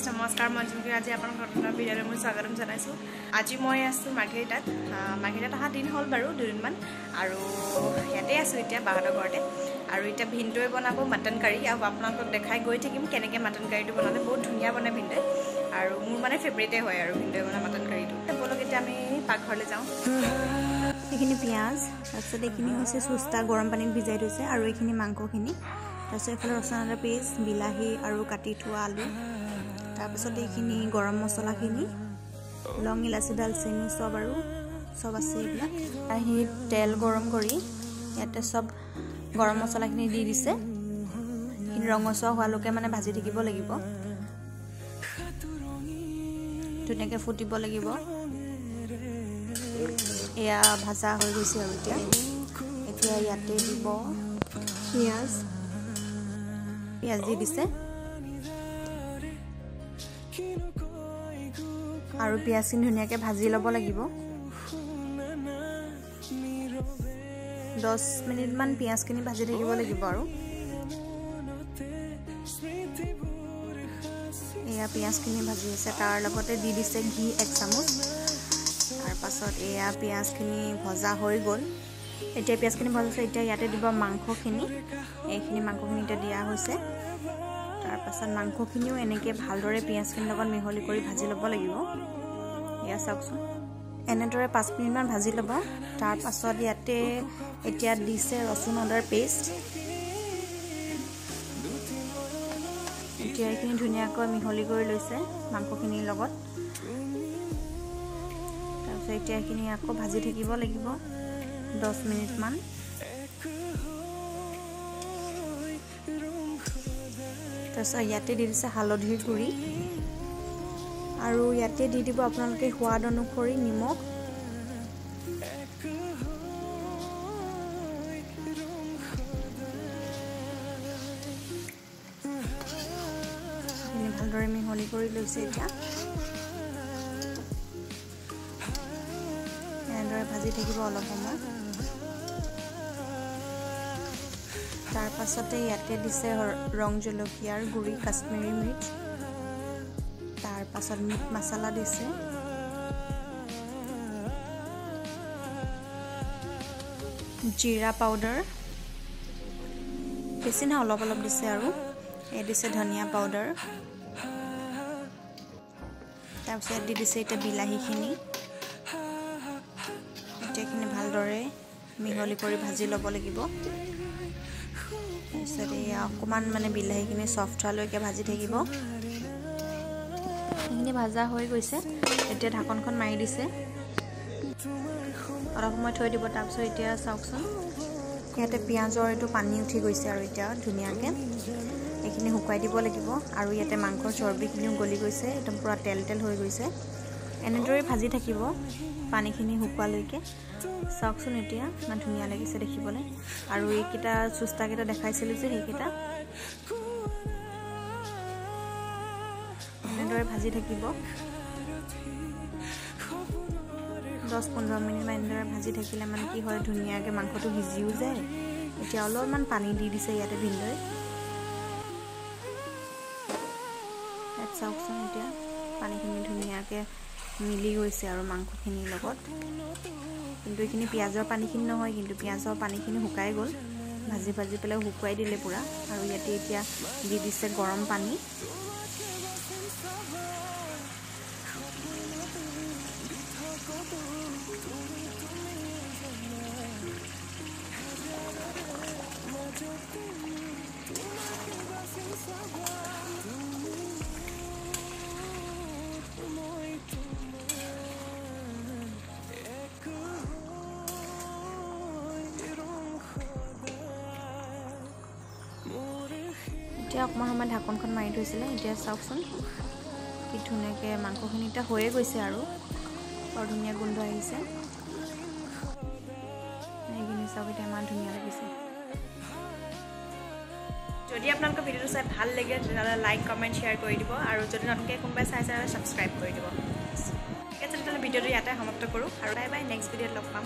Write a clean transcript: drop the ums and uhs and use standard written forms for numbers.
guys নমস্কাৰ মই জুমকি আজি আপোনালোকৰ নতুন ভিডিঅ'লৈ মই স্বাগতম জনাইছোঁ আজি মই আছোঁ মাৰ্ঘেৰিটাত অহা দিন হ'ল বাৰু দুদিনমান আৰু ইয়াতে আছোঁ এতিয়া বাহঁতৰ ঘৰতে আৰু এতিয়া ভিনদেউৱে বনাব মটন কাৰী আৰু আপোনালোকক দেখাই গৈ থাকিম কেনেকৈ মটন কাৰীটো বনালে বহুত ধুনীয়া বনায় ভিনদেউৱে আৰু মোৰ মানে ফেভৰেটে হয় আৰু ভিনদেউৱে বনোৱা মটন কাৰীটো ব'লক এতিয়া আমি পাকঘৰলৈ যাওঁ এইখিনি পিঁয়াজ তাৰপিছত এইখিনি হৈছে চুস্তা গৰম পানীত ভিজাই থৈছে আৰু এইখিনি মাংসখিনি তাৰপিছত এইফালে ৰচুন আদা পেষ্ট বিলাহী আৰু কাটি থোৱা আলু তাৰপিছত এইখিনি গৰম মছলাখিনি লং ইলাচি দালচেনি চব আছে এইবিলাক আহি তেল গৰম কৰি ইয়াতে চব গৰম মছলাখিনি দি দিছে কিন্তু ৰঙচুৱা হোৱালৈকে মানে ভাজি থাকিব লাগিব ধুনীয়াকৈ ফুটিব লাগিব এয়া ভাজা হৈ গৈছে আৰু এতিয়া ইয়াতে দিব পিঁয়াজ দি দিছে আৰু পিঁয়াজখিনি ধুনীয়াকৈ ভাজি ল'ব লাগিব 10 মিনিটমান পিঁয়াজখিনি ভাজি থাকিব লাগিব আৰু এয়া পিঁয়াজখিনি ভাজি আছে তাৰ লগতে দি দিছে ঘি 1 চামুচ তাৰ পাছত এয়া পিঁয়াজখিনি ভজা হৈ গ'ল এতিয়া পিঁয়াজখিনি ভাজিছে এতিয়া ইয়াতে দিব মাংসখিনি এইখিনি মাংসখিনি এতিয়া দিয়া হৈছে তাৰ পাছত মাংসখিনিও এনেকৈ ভালদৰে পিঁয়াজখিনিৰ লগত মিহলি কৰি ভাজি ল'ব লাগিব এয়া চাওকচোন এনেদৰে 5 মিনিটমান ভাজি ল'ব তাৰ পাছত ইয়াতে এতিয়া দিছে ৰচুন আদাৰ পেষ্ট এতিয়া এইখিনি ধুনীয়াকৈ মিহলি কৰি লৈছে মাংসখিনিৰ লগত তাৰপিছত এতিয়া এইখিনি আকৌ ভাজি থাকিব লাগিব 10 মিনিটমান তাৰপিছত ইয়াতে দি দিছে হালধিৰ গুড়ি আৰু ইয়াতে দি দিব আপোনালোকে সোৱাদ অনুসৰি নিমখ ভালদৰে মিহলি কৰি লৈছে এতিয়া এনেদৰে ভাজি থাকিব অলপ সময় তাৰ পাছতে ইয়াতে দিছে ৰং জলকীয়াৰ গুড়ি কাশ্মীৰী মিৰ্চ তাৰ পাছত মিট মছলা দিছে জিৰা পাউডাৰ বেছি না অলপ দিছে আৰু এই দিছে ধনিয়া পাউডাৰ তাৰপিছত দি দিছে এতিয়া বিলাহীখিনি এইখিনি ভালদৰে মিহলি কৰি ভাজি ল'ব লাগিব তাৰপিছত এয়া অকণমান মানে বিলাহীখিনি চফ্ট হোৱালৈকে ভাজি থাকিব এইখিনি ভাজা হৈ গৈছে এতিয়া ঢাকনখন মাৰি দিছে অলপ সময় থৈ দিব তাৰপিছত এতিয়া চাওকচোন ইয়াতে পিঁয়াজৰ এইটো পানী উঠি গৈছে আৰু এতিয়া ধুনীয়াকৈ এইখিনি শুকুৱাই দিব লাগিব আৰু ইয়াতে মাংসৰ চৰ্বিখিনিও গলি গৈছে একদম পূৰা তেল হৈ গৈছে এনেদৰে ভাজি থাকিব পানীখিনি শুকোৱালৈকে চাওকচোন এতিয়া ইমান ধুনীয়া লাগিছে দেখিবলৈ আৰু এইকেইটা চুস্তাকেইটা দেখাইছিলোঁ যে সেইকেইটা এনেদৰে ভাজি থাকিব 10-15 মিনিটমান এনেদৰে ভাজি থাকিলে মানে কি হয় ধুনীয়াকৈ মাংসটো সিজিও যায় এতিয়া অলপমান পানী দি দিছে ইয়াতে ভিনদেউৱে ইয়াত চাওকচোন এতিয়া পানীখিনি ধুনীয়াকৈ মিলি গৈছে আৰু মাংসখিনিৰ লগত কিন্তু এইখিনি পিঁয়াজৰ পানীখিনি নহয় কিন্তু পিঁয়াজৰ পানীখিনি শুকাই গ'ল ভাজি পেলাই শুকুৱাই দিলে পূৰা আৰু ইয়াতে এতিয়া দি দিছে গৰম পানী এতিয়া অকণমান সময় ঢাকনখন মাৰি থৈছিলে এতিয়া চাওকচোন কি ধুনীয়াকৈ মাংসখিনি এতিয়া হৈয়ে গৈছে আৰু বৰ ধুনীয়া গোন্ধ আহিছে এইখিনি চাওক এতিয়া ইমান ধুনীয়া লাগিছে যদি আপোনালোকৰ ভিডিঅ'টো চাই ভাল লাগে তেতিয়াহ'লে লাইক কমেণ্ট শ্বেয়াৰ কৰি দিব আৰু যদি নতুনকৈ কোনোবাই চাইছে ছাবস্ক্ৰাইব কৰি দিব ঠিক আছে তেতিয়াহ'লে ভিডিঅ'টো ইয়াতে সমাপ্ত কৰোঁ আৰু বাই বাই নেক্সট ভিডিঅ'ত লগ পাম